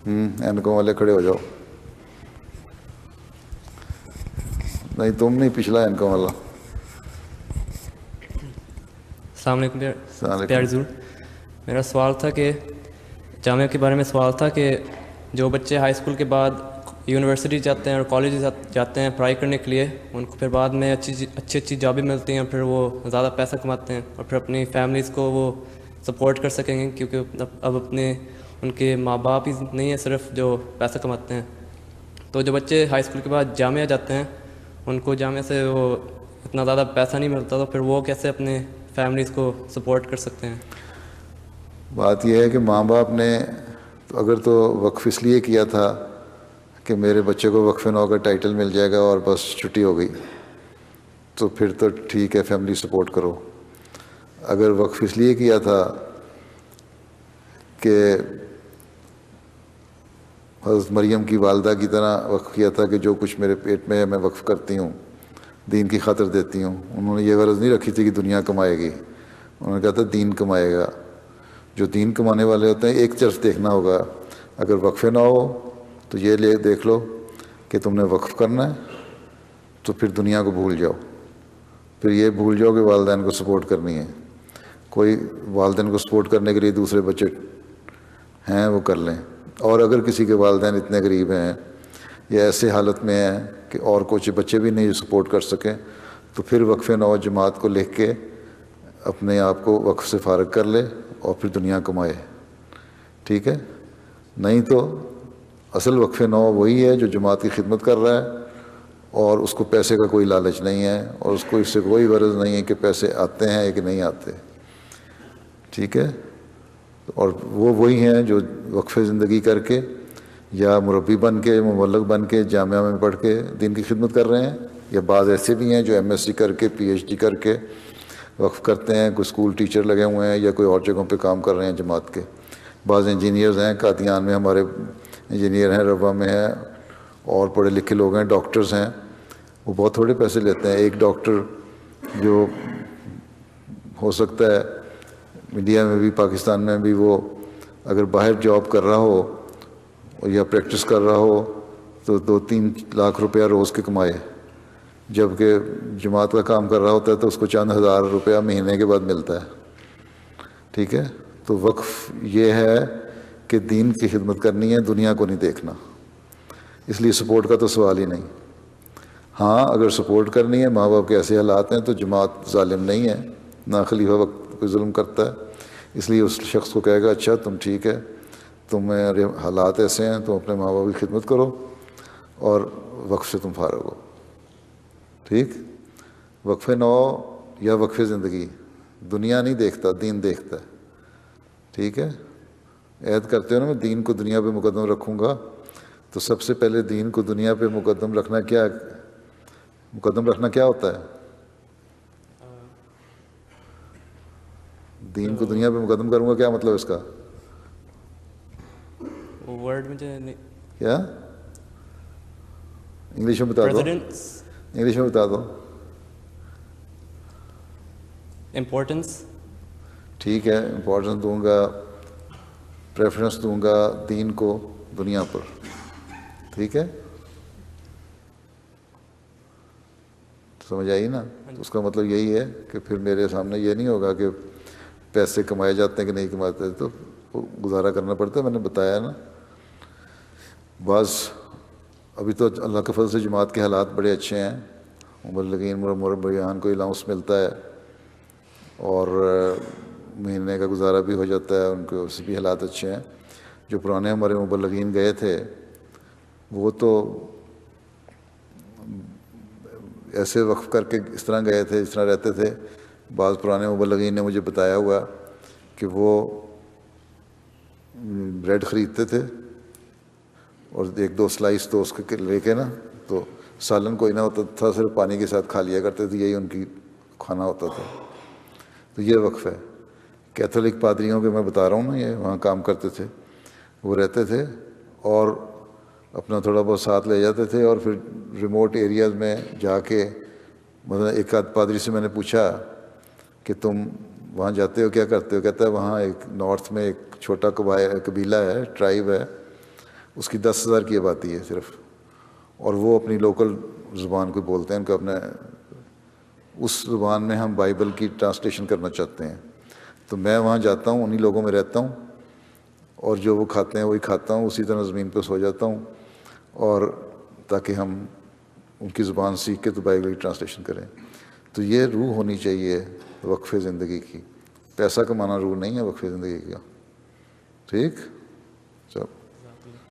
اینکوں والے کھڑے ہو جاؤ. نہیں تم نہیں, پچھلا اینکوں والا. السلام علیکم پیار ضرور. میرا سوال تھا کہ جامعہ کے بارے میں سوال تھا کہ جو بچے ہائی اسکول کے بعد یونیورسٹی جاتے ہیں اور کالج جاتے ہیں پڑھائی کرنے کے لیے, ان کو پھر بعد میں اچھی جابیں ملتی ہیں, پھر وہ زیادہ پیسہ کماتے ہیں اور پھر اپنی فیملیز کو وہ سپورٹ کر سکیں گے, کیونکہ اب ان کے ماں باپ ہی نہیں ہیں صرف جو پیسہ کماتے ہیں. تو جو بچے ہائی اسکول کے بعد جامعہ جاتے ہیں ان کو جامعہ سے وہ اتنا زیادہ پیسہ نہیں ملتا, تو پھر وہ کیسے اپنے فیملیز کو سپورٹ کر سکتے ہیں؟ بات یہ ہے کہ ماں باپ نے اگر تو وقف اس لیے کیا تھا کہ میرے بچے کو وقف نو کا ٹائٹل مل جائے گا اور بس چھٹی ہو گئی, تو پھر تو ٹھیک ہے, فیملی سپورٹ کرو. اگر وقف اس لیے کیا تھا کہ حضرت مریم کی والدہ کی طرح وقف کیا تھا کہ جو کچھ میرے پیٹ میں ہے میں وقف کرتی ہوں, دین کی خاطر دیتی ہوں, انہوں نے یہ غرض نہیں رکھی تھی کہ دنیا کمائے گی, انہوں نے کہا تھا دین کمائے گا. جو دین کمانے والے ہوتے ہیں ایک طرف دیکھنا ہوگا. اگر وقف نہ ہو تو یہ دیکھ لو کہ تم نے وقف کرنا ہے, تو پھر دنیا کو بھول جاؤ. پھر یہ بھول جاؤ کہ والدین کو سپورٹ کرنی ہے. کوئی والدین کو سپورٹ کرنے کے لیے دوسرے بچے ہیں وہ کر لیں, اور اگر کسی کے والدین اتنے غریب ہیں یا ایسے حالت میں ہیں کہ اور کچھ بچے بھی نہیں سپورٹ کر سکیں, تو پھر وقف نو جماعت کو لکھ کے اپنے آپ کو وقف سے فارغ کر لے اور پھر دنیا کمائے. ٹھیک ہے, نہیں تو اصل وقف نو وہی ہے جو جماعت کی خدمت کر رہا ہے اور اس کو پیسے کا کوئی لالچ نہیں ہے اور اس کو اس سے کوئی غرض نہیں ہے کہ پیسے آتے ہیں کہ نہیں آتے. ٹھیک ہے, اور وہ وہی ہیں جو وقف زندگی کر کے یا مربی بن کے مبلغ بن کے جامعہ میں پڑھ کے دین کی خدمت کر رہے ہیں, یا بعض ایسے بھی ہیں جو ایم ایس سی کر کے پی ایچ ڈی کر کے وقف کرتے ہیں, کوئی اسکول ٹیچر لگے ہوئے ہیں یا کوئی اور جگہوں پہ کام کر رہے ہیں جماعت کے. بعض انجینئرز ہیں, قادیان میں ہمارے انجینئر ہیں, ربا میں ہیں, اور پڑھے لکھے لوگ ہیں, ڈاکٹرز ہیں, وہ بہت تھوڑے پیسے لیتے ہیں. ایک ڈاکٹر جو ہو سکتا ہے انڈیا میں بھی پاکستان میں بھی وہ اگر باہر جاب کر رہا ہو یا پریکٹس کر رہا ہو تو 2-3 لاکھ روپیہ روز کے کمائے, جبکہ جماعت کا کام کر رہا ہوتا ہے تو اس کو چند ہزار روپیہ مہینے کے بعد ملتا ہے. ٹھیک ہے, تو وقف یہ ہے کہ دین کی خدمت کرنی ہے, دنیا کو نہیں دیکھنا. اس لیے سپورٹ کا تو سوال ہی نہیں. ہاں اگر سپورٹ کرنی ہے, ماں باپ کے ایسے حالات ہیں تو جماعت ظالم نہیں ہے, نہ خلیفہ وقت کوئی ظلم کرتا ہے. اس لیے اس شخص کو کہے گا اچھا تم ٹھیک ہے, تمہارے حالات ایسے ہیں, تم اپنے ماں باپ کی خدمت کرو اور وقف سے تم فارغ ہو. ٹھیک, وقف نو یا وقف زندگی دنیا نہیں دیکھتا, دین دیکھتا ہے. ٹھیک ہے, عہد کرتے ہو نا میں دین کو دنیا پہ مقدم رکھوں گا, تو سب سے پہلے دین کو دنیا پہ مقدم رکھنا کیا ہوتا ہے؟ دین کو دنیا پہ مقدم کروں گا کیا مطلب اس کا؟ ورڈ مجھے کیا انگلش میں بتا دو, انگلش میں بتا دو. امپورٹنس. ٹھیک ہے, امپورٹنس دوں گا, پریفرنس دوں گا دین کو دنیا پر. ٹھیک ہے, سمجھ آئی نا؟ تو اس کا مطلب یہی ہے کہ پھر میرے سامنے یہ نہیں ہوگا کہ پیسے کمائے جاتے ہیں کہ نہیں کماتے, تو گزارا کرنا پڑتا ہے. میں نے بتایا نا, بعض ابھی تو اللہ کے فضل سے جماعت کے حالات بڑے اچھے ہیں, مبلغین مربیان کو الاؤنس ملتا ہے اور مہینے کا گزارا بھی ہو جاتا ہے, ان کے اس بھی حالات اچھے ہیں. جو پرانے ہمارے مبلغین گئے تھے وہ تو ایسے وقف کر کے اس طرح گئے تھے جس طرح رہتے تھے. بعض پرانے مبلغین نے مجھے بتایا ہوا کہ وہ بریڈ خریدتے تھے اور 1-2 سلائس تو اس کے لے کے نا, تو سالن کوئی نہ ہوتا تھا, صرف پانی کے ساتھ کھا لیا کرتے تھے, یہی ان کی کھانا ہوتا تھا. تو یہ وقف ہے. کیتھولک پادریوں کے میں بتا رہا ہوں نا, یہ وہاں کام کرتے تھے, وہ رہتے تھے اور اپنا تھوڑا بہت ساتھ لے جاتے تھے, اور پھر ریموٹ ایریاز میں جا کے, مطلب ایک آدھ پادری سے میں نے پوچھا کہ تم وہاں جاتے ہو کیا کرتے ہو؟ کہتا ہے وہاں ایک نارتھ میں ایک چھوٹا قبیلہ ہے، ٹرائب ہے، اس کی 10,000 کی آبادی ہے صرف، اور وہ اپنی لوکل زبان کو بولتے ہیں، ان کو اپنے اس زبان میں ہم بائبل کی ٹرانسلیشن کرنا چاہتے ہیں. تو میں وہاں جاتا ہوں، انہی لوگوں میں رہتا ہوں، اور جو وہ کھاتے ہیں وہی کھاتا ہوں، اسی طرح زمین پہ سو جاتا ہوں، اور تاکہ ہم ان کی زبان سیکھ کے تو بائبل کی ٹرانسلیشن کریں. تو یہ روح ہونی چاہیے وقف زندگی کی. پیسہ کمانا روح نہیں ہے وقف زندگی کا. ٹھیک.